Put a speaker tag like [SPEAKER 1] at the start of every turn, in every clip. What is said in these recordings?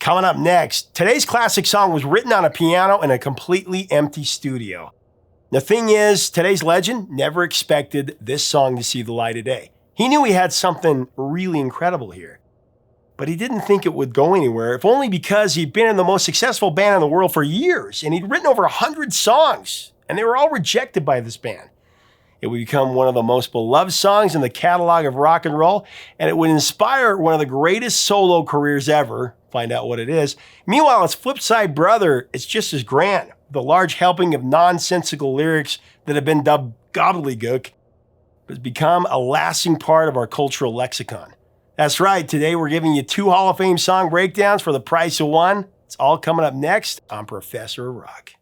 [SPEAKER 1] Coming up next, today's classic song was written on a piano in a completely empty studio. The thing is, today's legend never expected this song to see the light of day. He knew he had something really incredible here, but he didn't think it would go anywhere, if only because he'd been in the most successful band in the world for years, and he'd written over 100 songs, and they were all rejected by this band. It would become one of the most beloved songs in the catalog of rock and roll, and it would inspire one of the greatest solo careers ever. Find out what it is. Meanwhile, its flipside brother is just as grand. The large helping of nonsensical lyrics that have been dubbed gobbledygook has become a lasting part of our cultural lexicon. That's right, today we're giving you 2 Hall of Fame song breakdowns for the price of 1. It's all coming up next on Professor of Rock.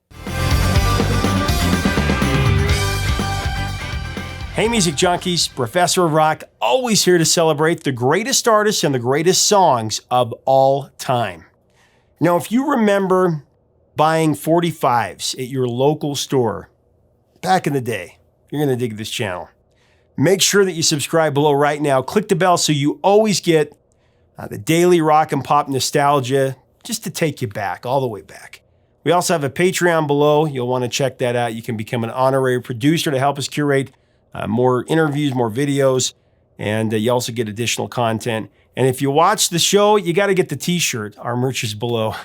[SPEAKER 1] Hey music junkies, Professor of Rock, always here to celebrate the greatest artists and the greatest songs of all time. Now, if you remember buying 45s at your local store back in the day, you're going to dig this channel. Make sure that you subscribe below right now. Click the bell so you always get the daily rock and pop nostalgia just to take you back, all the way back. We also have a Patreon below. You'll want to check that out. You can become an honorary producer to help us curate more interviews, more videos, and you also get additional content. And if you watch the show, you got to get the t-shirt. Our merch is below.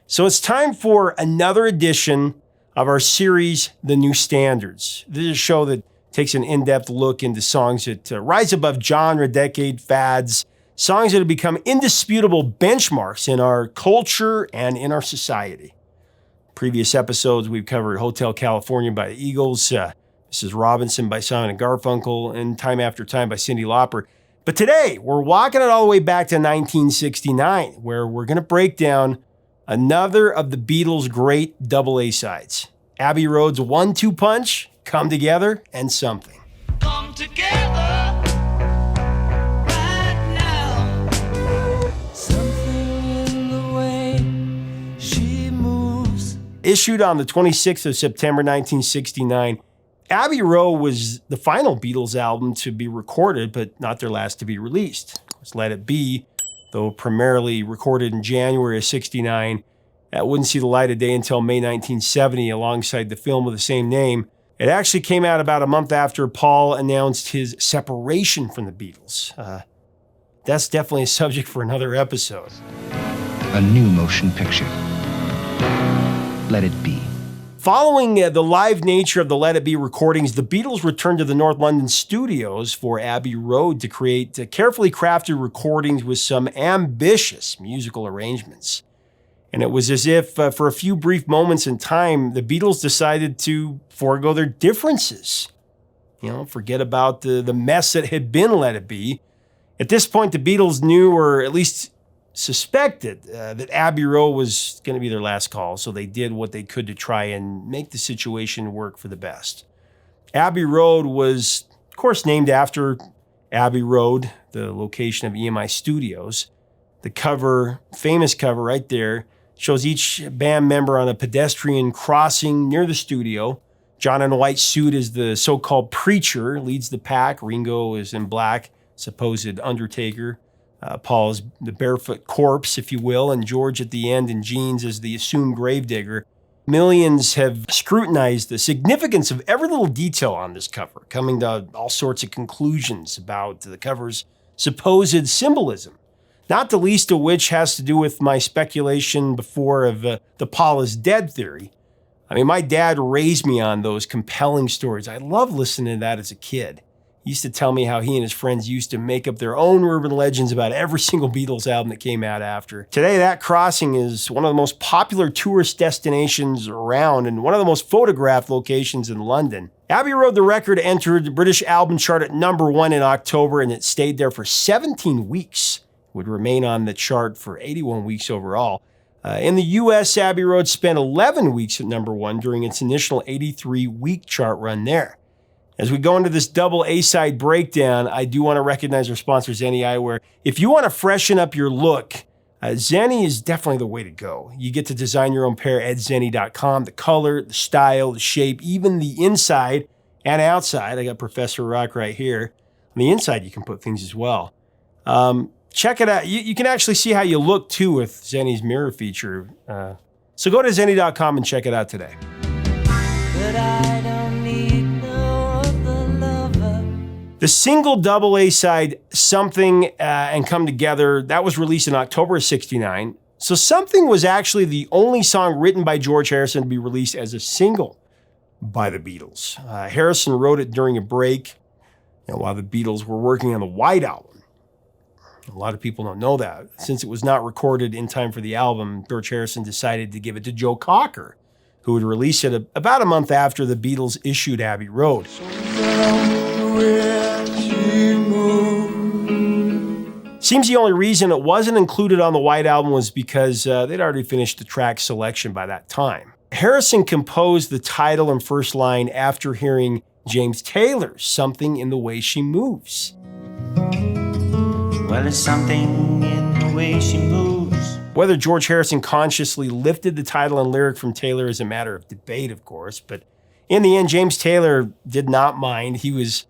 [SPEAKER 1] So it's time for another edition of our series, The New Standards. This is a show that takes an in-depth look into songs that rise above genre, decade, fads, songs that have become indisputable benchmarks in our culture and in our society. Previous episodes, we've covered Hotel California by the Eagles, Mrs. Robinson by Simon & Garfunkel, and Time After Time by Cyndi Lauper. But today, we're walking it all the way back to 1969, where we're going to break down another of the Beatles' great double A-sides. Abbey Road's 1-2 punch, Come Together, and Something.
[SPEAKER 2] Come together right now. Something in the way she moves.
[SPEAKER 1] Issued on the 26th of September 1969, Abbey Road was the final Beatles album to be recorded, but not their last to be released. Of course, Let It Be, though primarily recorded in January of 69, that wouldn't see the light of day until May 1970 alongside the film with the same name. It actually came out about a month after Paul announced his separation from the Beatles. That's definitely a subject for another episode.
[SPEAKER 3] A new motion picture. Let It Be.
[SPEAKER 1] Following the live nature of the Let It Be recordings, the Beatles returned to the North London studios for Abbey Road to create carefully crafted recordings with some ambitious musical arrangements. And it was as if, for a few brief moments in time, the Beatles decided to forego their differences. Forget about the mess that had been Let It Be. At this point, the Beatles knew, or at least suspected, that Abbey Road was going to be their last call, so they did what they could to try and make the situation work for the best. Abbey Road was, of course, named after Abbey Road, the location of EMI Studios. The cover, famous cover right there, shows each band member on a pedestrian crossing near the studio. John in a white suit is the so-called preacher, leads the pack. Ringo is in black, supposed undertaker. Paul is the barefoot corpse, if you will, and George at the end in jeans is the assumed gravedigger. Millions have scrutinized the significance of every little detail on this cover, coming to all sorts of conclusions about the cover's supposed symbolism, not the least of which has to do with my speculation before of the Paul is dead theory. I mean, my dad raised me on those compelling stories. I loved listening to that as a kid. He used to tell me how he and his friends used to make up their own urban legends about every single Beatles album that came out after. Today, that crossing is one of the most popular tourist destinations around and one of the most photographed locations in London. Abbey Road, the record, entered the British album chart at #1 in October, and it stayed there for 17 weeks. It would remain on the chart for 81 weeks overall. In the US, Abbey Road spent 11 weeks at #1 during its initial 83-week chart run there. As we go into this double A-side breakdown, I do want to recognize our sponsor, Zenni Eyewear. If you want to freshen up your look, Zenni is definitely the way to go. You get to design your own pair at zenni.com. The color, the style, the shape, even the inside and outside. I got Professor Rock right here. On the inside, you can put things as well. Check it out. You can actually see how you look, too, with Zenny's mirror feature. So go to zenny.com and check it out today.
[SPEAKER 2] But I don't need no other lover.
[SPEAKER 1] The single double A side, Something and Come Together, that was released in October of 69. So Something was actually the only song written by George Harrison to be released as a single by the Beatles. Harrison wrote it during a break while the Beatles were working on the White Album. A lot of people don't know that. Since it was not recorded in time for the album, George Harrison decided to give it to Joe Cocker, who would release it about a month after the Beatles issued Abbey Road. Seems the only reason it wasn't included on the White Album was because they'd already finished the track selection by that time. Harrison composed the title and first line after hearing James Taylor's Something in the Way She Moves.
[SPEAKER 4] Well, it's something in the way she moves.
[SPEAKER 1] Whether George Harrison consciously lifted the title and lyric from Taylor is a matter of debate, of course, but in the end, James Taylor did not mind. He was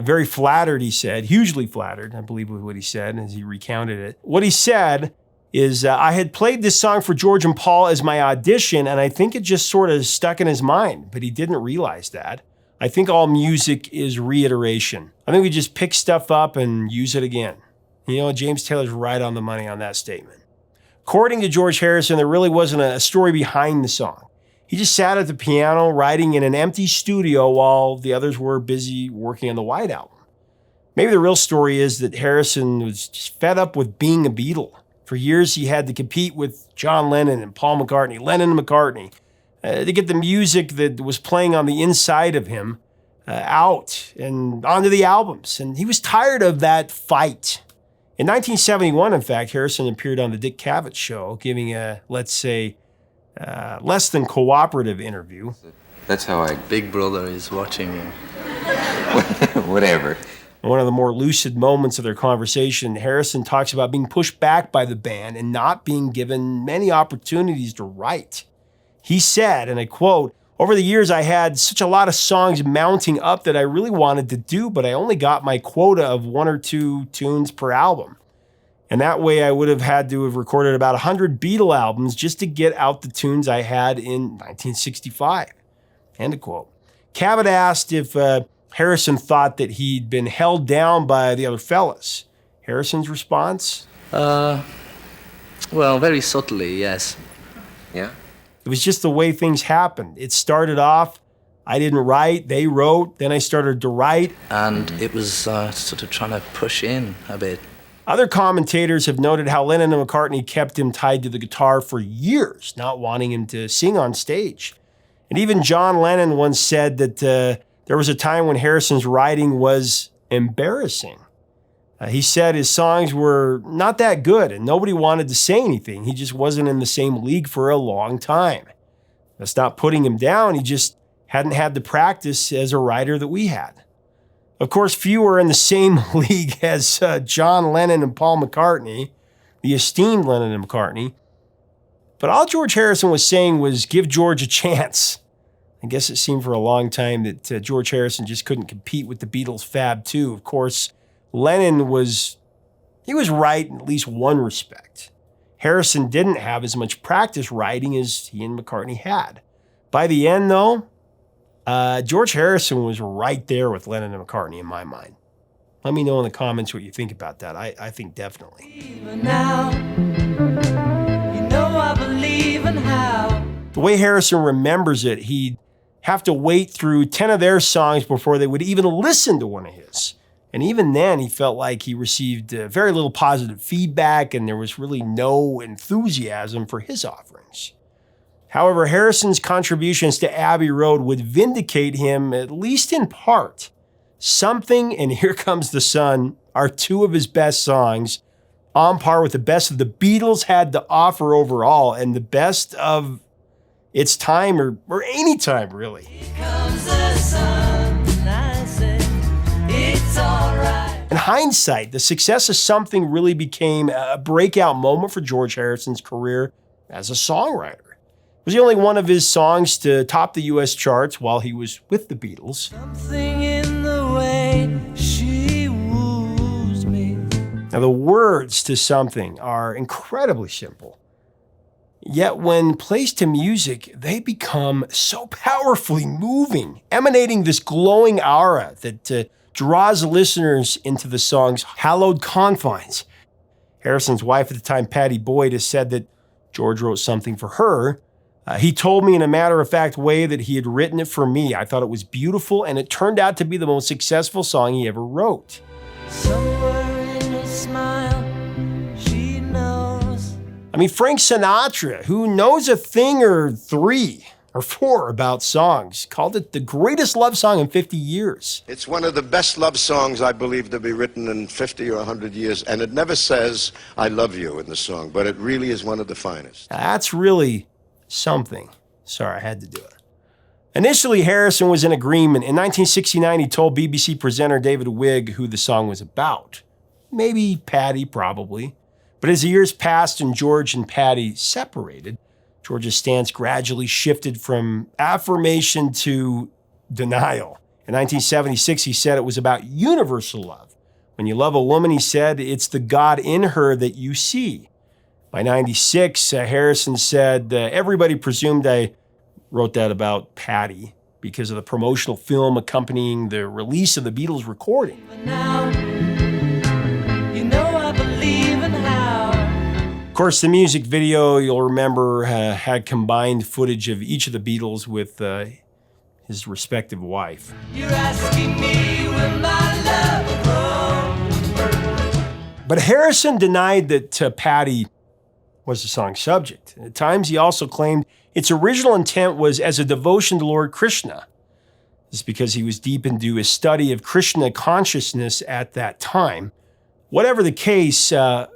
[SPEAKER 1] very flattered, he said, hugely flattered, I believe was what he said as he recounted it. What he said is, I had played this song for George and Paul as my audition, and I think it just sort of stuck in his mind, but he didn't realize that. I think all music is reiteration. I think we just pick stuff up and use it again. You know, James Taylor's right on the money on that statement. According to George Harrison, there really wasn't a story behind the song. He just sat at the piano writing in an empty studio while the others were busy working on the White Album. Maybe the real story is that Harrison was just fed up with being a Beatle. For years, he had to compete with John Lennon and Paul McCartney, Lennon and McCartney, to get the music that was playing on the inside of him out and onto the albums. And he was tired of that fight. In 1971, in fact, Harrison appeared on the Dick Cavett Show, giving a, let's say, less than cooperative interview.
[SPEAKER 5] That's how I...
[SPEAKER 6] Big brother is watching you.
[SPEAKER 5] Whatever.
[SPEAKER 1] In one of the more lucid moments of their conversation, Harrison talks about being pushed back by the band and not being given many opportunities to write. He said, and I quote, "Over the years, I had such a lot of songs mounting up that I really wanted to do, but I only got my quota of 1 or 2 tunes per album. And that way I would have had to have recorded about 100 Beatle albums just to get out the tunes I had in 1965. End of quote. Cavett asked if Harrison thought that he'd been held down by the other fellas. Harrison's response?
[SPEAKER 6] Well, very subtly, yes.
[SPEAKER 5] Yeah?
[SPEAKER 1] It was just the way things happened. It started off, I didn't write, they wrote, then I started to write.
[SPEAKER 6] And it was sort of trying to push in a bit.
[SPEAKER 1] Other commentators have noted how Lennon and McCartney kept him tied to the guitar for years, not wanting him to sing on stage. And even John Lennon once said that there was a time when Harrison's writing was embarrassing. He said his songs were not that good and nobody wanted to say anything. He just wasn't in the same league for a long time. That's not putting him down. He just hadn't had the practice as a writer that we had. Of course, few are in the same league as John Lennon and Paul McCartney, the esteemed Lennon and McCartney. But all George Harrison was saying was give George a chance. I guess it seemed for a long time that George Harrison just couldn't compete with the Beatles' Fab 2. Of course, Lennon was right in at least one respect. Harrison didn't have as much practice writing as he and McCartney had. By the end, though, George Harrison was right there with Lennon and McCartney in my mind. Let me know in the comments what you think about that. I think definitely.
[SPEAKER 2] Even now, you know I believe in how.
[SPEAKER 1] The way Harrison remembers it, he'd have to wait through 10 of their songs before they would even listen to one of his. And even then, he felt like he received very little positive feedback and there was really no enthusiasm for his offerings. However, Harrison's contributions to Abbey Road would vindicate him, at least in part. Something and Here Comes the Sun are 2 of his best songs, on par with the best of the Beatles had to offer overall, and the best of its time or any time, really.
[SPEAKER 2] Here comes the sun, I say, it's all right.
[SPEAKER 1] In hindsight, the success of Something really became a breakout moment for George Harrison's career as a songwriter. It was the only one of his songs to top the U.S. charts while he was with the Beatles.
[SPEAKER 2] Something in the way she woos me.
[SPEAKER 1] Now, Now, the words to something are incredibly simple. Yet when placed to music, they become so powerfully moving, emanating this glowing aura that draws listeners into the song's hallowed confines. Harrison's wife at the time, Patty Boyd, has said that George wrote something for her. He told me in a matter-of-fact way that he had written it for me. I thought it was beautiful, and it turned out to be the most successful song he ever wrote.
[SPEAKER 2] Somewhere in a smile, she knows.
[SPEAKER 1] I mean, Frank Sinatra, who knows a thing or three or four about songs, called it the greatest love song in 50 years.
[SPEAKER 7] It's one of the best love songs, I believe, to be written in 50 or 100 years. And it never says, I love you in the song, but it really is one of the finest.
[SPEAKER 1] That's really something. Sorry, I had to do it. Initially, Harrison was in agreement. In 1969, he told BBC presenter David Wigg who the song was about. Maybe Patty, probably. But as the years passed and George and Patty separated, George's stance gradually shifted from affirmation to denial. In 1976, he said it was about universal love. When you love a woman, he said, it's the God in her that you see. By 96, Harrison said, everybody presumed I wrote that about Patty because of the promotional film accompanying the release of the Beatles recording.
[SPEAKER 2] Now, you know I believe in how.
[SPEAKER 1] Of course, the music video, you'll remember, had combined footage of each of the Beatles with his respective wife.
[SPEAKER 2] You're asking me will my love grow?
[SPEAKER 1] But Harrison denied that Patty was the song's subject. At times, he also claimed its original intent was as a devotion to Lord Krishna. This is because he was deep into his study of Krishna consciousness at that time. Whatever the case, I'm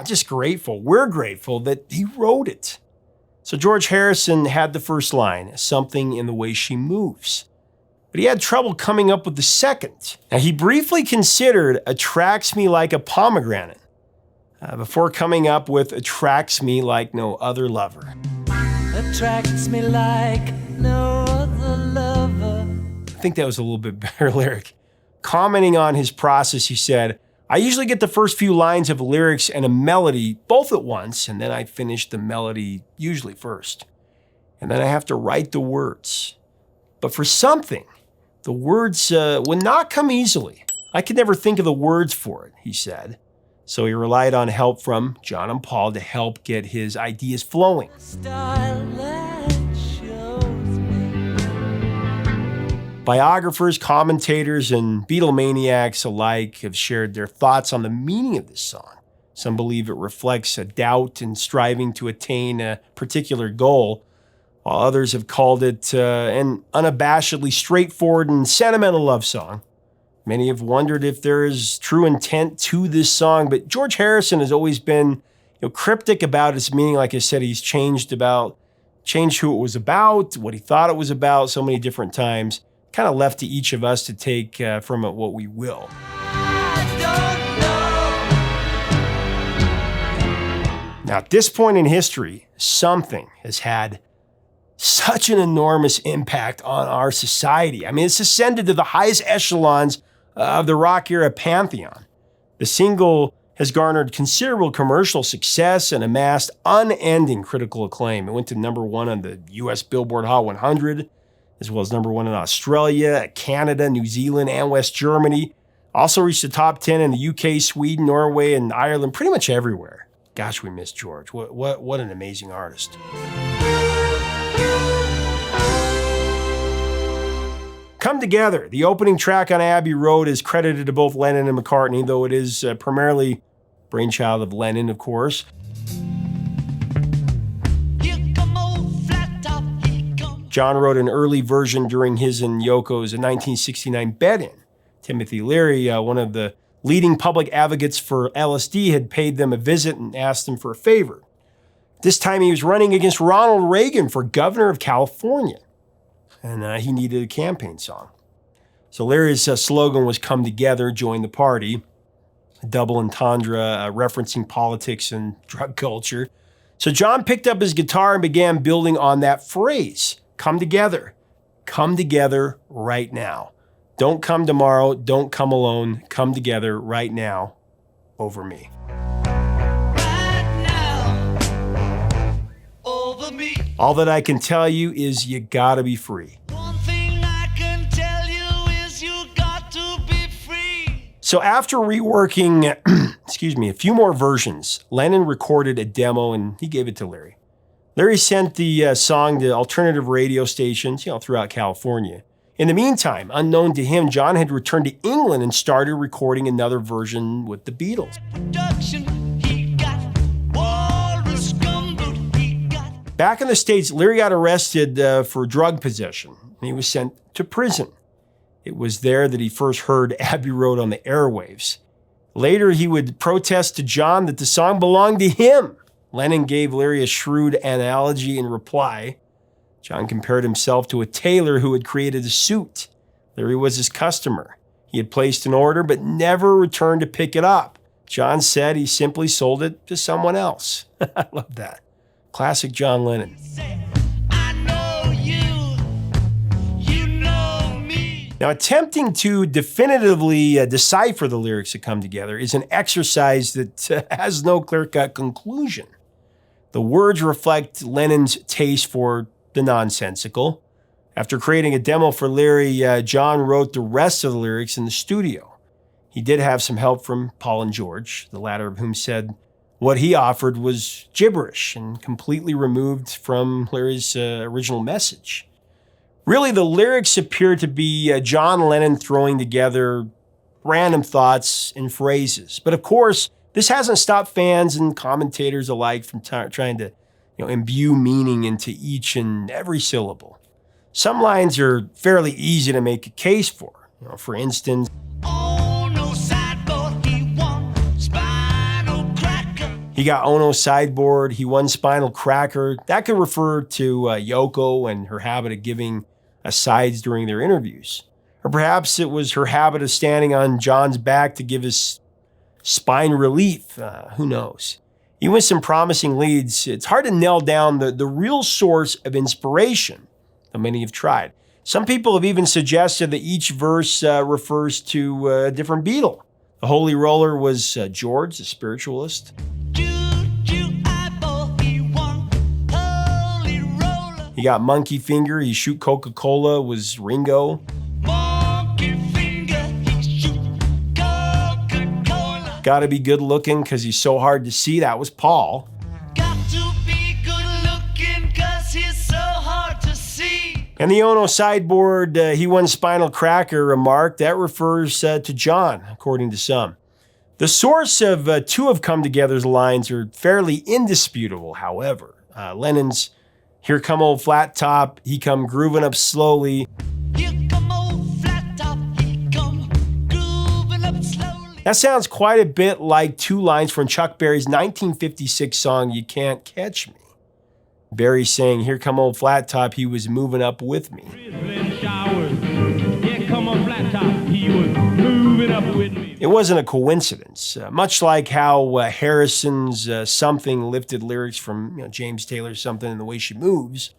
[SPEAKER 1] just grateful. We're grateful that he wrote it. So George Harrison had the first line, something in the way she moves. But he had trouble coming up with the second. Now, he briefly considered attracts me like a pomegranate before coming up with attracts me like no other lover.
[SPEAKER 2] Attracts me like no other lover.
[SPEAKER 1] I think that was a little bit better lyric. Commenting on his process, he said, I usually get the first few lines of lyrics and a melody both at once, and then I finish the melody usually first. And then I have to write the words. But for something, the words would not come easily. I could never think of the words for it, he said. So he relied on help from John and Paul to help get his ideas flowing.
[SPEAKER 2] Style that shows me.
[SPEAKER 1] Biographers, commentators, and Beatlemaniacs alike have shared their thoughts on the meaning of this song. Some believe it reflects a doubt in striving to attain a particular goal, while others have called it an unabashedly straightforward and sentimental love song. Many have wondered if there is true intent to this song, but George Harrison has always been cryptic about its meaning. Like I said, he's changed who it was about, what he thought it was about so many different times. Kind of left to each of us to take from it what we will. Now, at this point in history, something has had such an enormous impact on our society. I mean, it's ascended to the highest echelons of the rock era pantheon. The single has garnered considerable commercial success and amassed unending critical acclaim. It went to number one on the US Billboard Hot 100, as well as number one in Australia, Canada, New Zealand, and West Germany. Also reached the top 10 in the UK, Sweden, Norway, and Ireland, pretty much everywhere. Gosh, we miss George. What an amazing artist. Come Together, the opening track on Abbey Road, is credited to both Lennon and McCartney, though it is primarily brainchild of Lennon, of course. John wrote an early version during his and Yoko's 1969 bed-in. Timothy Leary, one of the leading public advocates for LSD, had paid them a visit and asked them for a favor. This time he was running against Ronald Reagan for governor of California, and he needed a campaign song. So Larry's slogan was "Come Together, Join the Party," a double entendre referencing politics and drug culture. So John picked up his guitar and began building on that phrase. Come together. Come together right now. Don't come tomorrow. Don't come alone. Come together right now. over me.
[SPEAKER 2] Right now, over me.
[SPEAKER 1] All that I can tell you is you gotta be free.
[SPEAKER 2] One thing I can tell you is you got to be free.
[SPEAKER 1] So after reworking, a few more versions, Lennon recorded a demo and he gave it to Larry. Larry sent the song to alternative radio stations, throughout California. In the meantime, unknown to him, John had returned to England and started recording another version with the Beatles.
[SPEAKER 2] Production, he got walrus gumbo, he got.
[SPEAKER 1] Back in the States, Larry got arrested for drug possession, and he was sent to prison. It was there that he first heard Abbey Road on the airwaves. Later, he would protest to John that the song belonged to him. Lennon gave Larry a shrewd analogy in reply. John compared himself to a tailor who had created a suit. Larry was his customer. He had placed an order but never returned to pick it up. John said he simply sold it to someone else. I love that. Classic John Lennon.
[SPEAKER 2] I know you, you know me.
[SPEAKER 1] Now, attempting to definitively decipher the lyrics that come together is an exercise that has no clear-cut conclusion. The words reflect Lennon's taste for the nonsensical. After creating a demo for Larry, John wrote the rest of the lyrics in the studio. He did have some help from Paul and George, the latter of whom said what he offered was gibberish and completely removed from Larry's original message. Really, the lyrics appear to be John Lennon throwing together random thoughts and phrases. But of course, this hasn't stopped fans and commentators alike from trying to imbue meaning into each and every syllable. Some lines are fairly easy to make a case for. For instance,
[SPEAKER 2] Oh no, sideboard, he won spinal cracker.
[SPEAKER 1] he got Ono sideboard, he won spinal cracker. That could refer to Yoko and her habit of giving asides during their interviews. Or perhaps it was her habit of standing on John's back to give his spine relief. Who knows? Even with some promising leads, it's hard to nail down the real source of inspiration, though many have tried. Some people have even suggested that each verse refers to a different Beatle. The Holy Roller was George, the spiritualist.
[SPEAKER 2] Juju eyeball, he won holy roller.
[SPEAKER 1] You got Monkey Finger, he shoot Coca-Cola, was Ringo.
[SPEAKER 2] Monkey finger, he shoot Coca-Cola.
[SPEAKER 1] Gotta be good looking because he's so hard to see, that was Paul.
[SPEAKER 2] Got to be good looking 'cause he's so hard to see.
[SPEAKER 1] And the Ono sideboard, he won spinal cracker remark, that refers to John, according to some. The source of two of Come Together's lines are fairly indisputable, however. Lennon's Here Come Old Flat Top, he come grooving up slowly.
[SPEAKER 2] Here come old flat top, he come grooving up slowly.
[SPEAKER 1] That sounds quite a bit like two lines from Chuck Berry's 1956 song, You Can't Catch Me. Berry saying, Here Come Old Flat Top, he was moving up with me. It wasn't a coincidence, much like how Harrison's Something lifted lyrics from James Taylor's Something and the Way She Moves.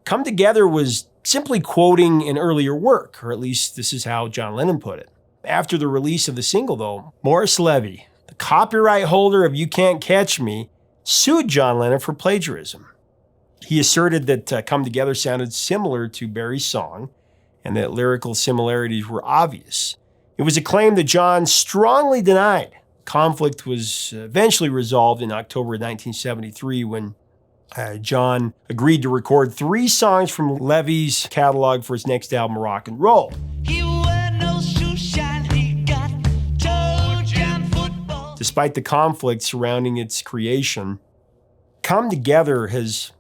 [SPEAKER 1] Come Together was simply quoting an earlier work, or at least this is how John Lennon put it. After the release of the single, though, Morris Levy, the copyright holder of You Can't Catch Me, sued John Lennon for plagiarism. He asserted that Come Together sounded similar to Berry's song and that lyrical similarities were obvious. It was a claim that John strongly denied. Conflict was eventually resolved in October 1973 when John agreed to record 3 songs from Levy's catalog for his next album, Rock and Roll.
[SPEAKER 2] He wear no shoe shine, he got toe jam football.
[SPEAKER 1] Despite the conflict surrounding its creation, Come Together has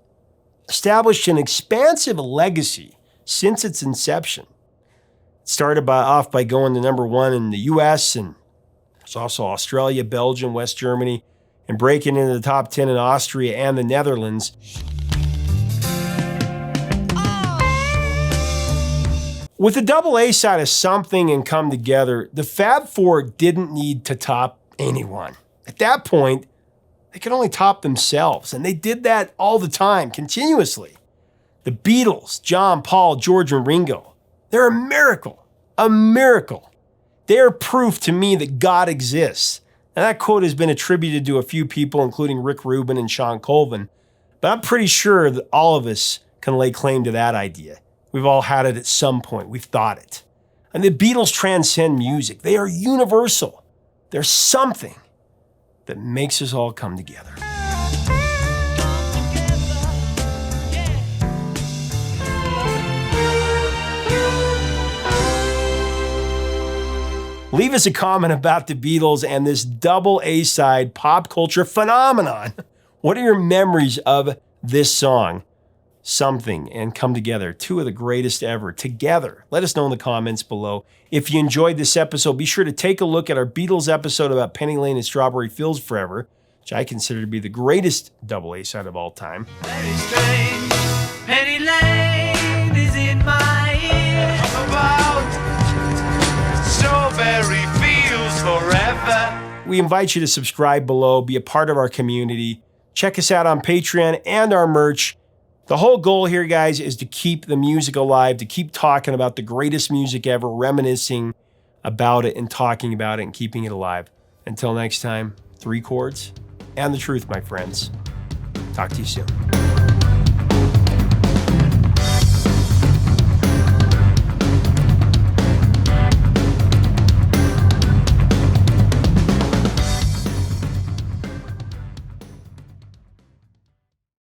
[SPEAKER 1] established an expansive legacy since its inception. It started off by going to number 1 in the US, and there's also Australia, Belgium, West Germany, and breaking into the top 10 in Austria and the Netherlands. With the double A side of Something and Come Together, the Fab Four didn't need to top anyone. At that point, they could only top themselves, and they did that all the time, continuously. The Beatles, John, Paul, George, and Ringo, they're a miracle, a miracle. They're proof to me that God exists. And that quote has been attributed to a few people, including Rick Rubin and Sean Colvin, but I'm pretty sure that all of us can lay claim to that idea. We've all had it at some point. We've thought it. And the Beatles transcend music. They are universal. They're something that makes us all come together. Leave us a comment about the Beatles and this double A-side pop culture phenomenon. What are your memories of this song? Something and Come Together, two of the greatest ever, together. Let us know in the comments below. If you enjoyed this episode, be sure to take a look at our Beatles episode about Penny Lane and Strawberry Fields Forever, which I consider to be the greatest double A-side of all time.
[SPEAKER 2] Very strange. Penny Lane is in my ear. About Strawberry Fields Forever.
[SPEAKER 1] We invite you to subscribe below, be a part of our community. Check us out on Patreon and our merch. The whole goal here, guys, is to keep the music alive, to keep talking about the greatest music ever, reminiscing about it and talking about it and keeping it alive. Until next time, 3 chords and the truth, my friends. Talk to you soon.